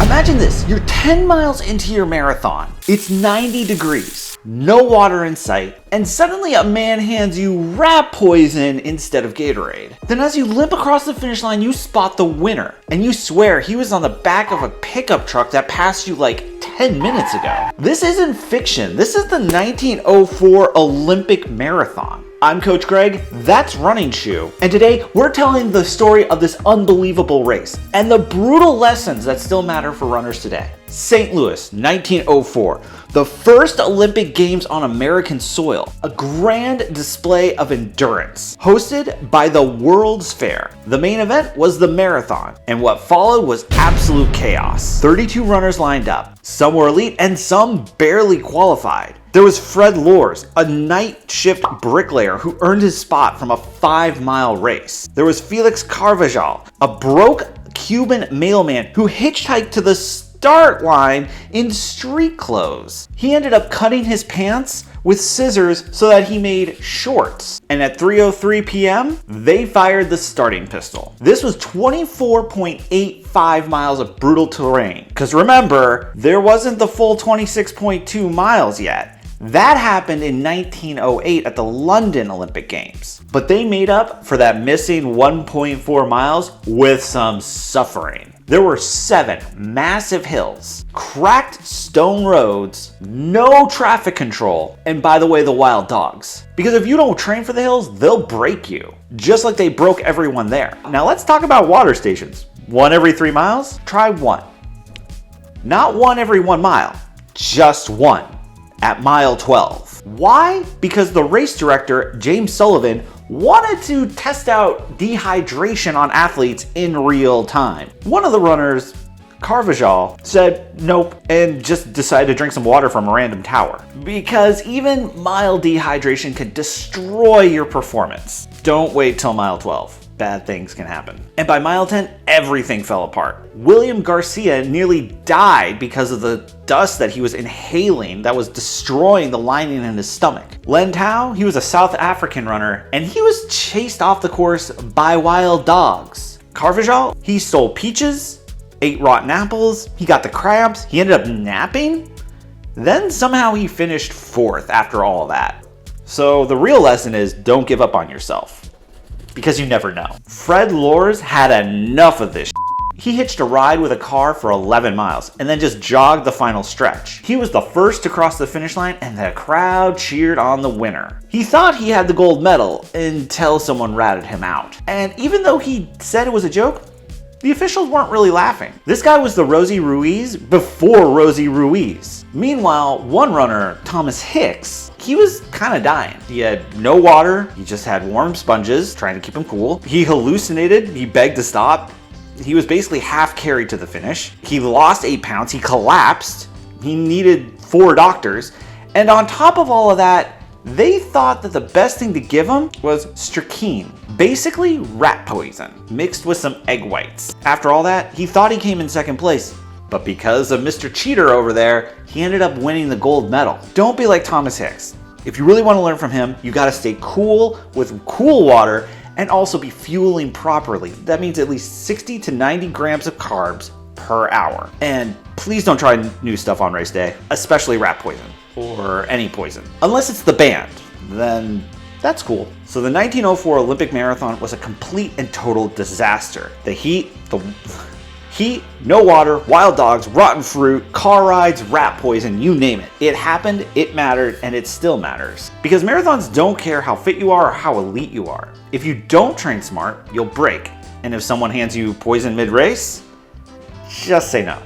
Imagine this, you're 10 miles into your marathon. It's 90 degrees, no water in sight, and suddenly a man hands you rat poison instead of Gatorade. Then as you limp across the finish line, you spot the winner, and you swear he was on the back of a pickup truck that passed you like 10 minutes ago. This isn't fiction, this is the 1904 Olympic Marathon. I'm Coach Greg, that's Running Shoe, and today we're telling the story of this unbelievable race and the brutal lessons that still matter for runners today. St. Louis, 1904, the first Olympic Games on American soil, a grand display of endurance, hosted by the World's Fair. The main event was the marathon, and what followed was absolute chaos. 32 runners lined up, some were elite and some barely qualified. There was Fred Lors, a night shift bricklayer who earned his spot from a 5-mile race. There was Felix Carvajal, a broke Cuban mailman who hitchhiked to the start line in street clothes. He ended up cutting his pants with scissors so that he made shorts. And at 3:03 p.m., they fired the starting pistol. This was 24.85 miles of brutal terrain. Because remember, there wasn't the full 26.2 miles yet. That happened in 1908 at the London Olympic Games. But they made up for that missing 1.4 miles with some suffering. There were 7 massive hills, cracked stone roads, no traffic control, and by the way, the wild dogs. Because if you don't train for the hills, they'll break you, just like they broke everyone there. Now let's talk about water stations. 1 every 3 miles? Try 1. Not 1 every 1 mile, just 1. At mile 12. Why? Because the race director, James Sullivan, wanted to test out dehydration on athletes in real time. One of the runners, Carvajal, said nope and just decided to drink some water from a random tower. Because even mild dehydration can destroy your performance. Don't wait till mile 12. Bad things can happen. And by mile 10, everything fell apart. William Garcia nearly died because of the dust that he was inhaling that was destroying the lining in his stomach. Len Tao, he was a South African runner, and he was chased off the course by wild dogs. Carvajal, he stole peaches, ate rotten apples, he got the cramps, he ended up napping. Then somehow he finished 4th after all of that. So the real lesson is don't give up on yourself. Because you never know. Fred Lors had enough of this. He hitched a ride with a car for 11 miles and then just jogged the final stretch. He was the first to cross the finish line and the crowd cheered on the winner. He thought he had the gold medal until someone ratted him out. And even though he said it was a joke, the officials weren't really laughing. This guy was the Rosie Ruiz before Rosie Ruiz. Meanwhile, one runner, Thomas Hicks, he was kind of dying. He had no water, he just had warm sponges trying to keep him cool. He hallucinated, he begged to stop. He was basically half carried to the finish. He lost 8 pounds, he collapsed. He needed 4 doctors. And on top of all of that, they thought that the best thing to give him was strychnine, basically rat poison, mixed with some egg whites. After all that, he thought he came in 2nd place. But because of Mr. Cheater over there, he ended up winning the gold medal. Don't be like Thomas Hicks. If you really want to learn from him, you gotta stay cool with cool water and also be fueling properly. That means at least 60 to 90 grams of carbs per hour. And please don't try new stuff on race day, especially rat poison or any poison. Unless it's the band, then that's cool. So the 1904 Olympic Marathon was a complete and total disaster. The heat, no water, wild dogs, rotten fruit, car rides, rat poison, you name it. It happened, it mattered, and it still matters. Because marathons don't care how fit you are or how elite you are. If you don't train smart, you'll break. And if someone hands you poison mid-race, just say no.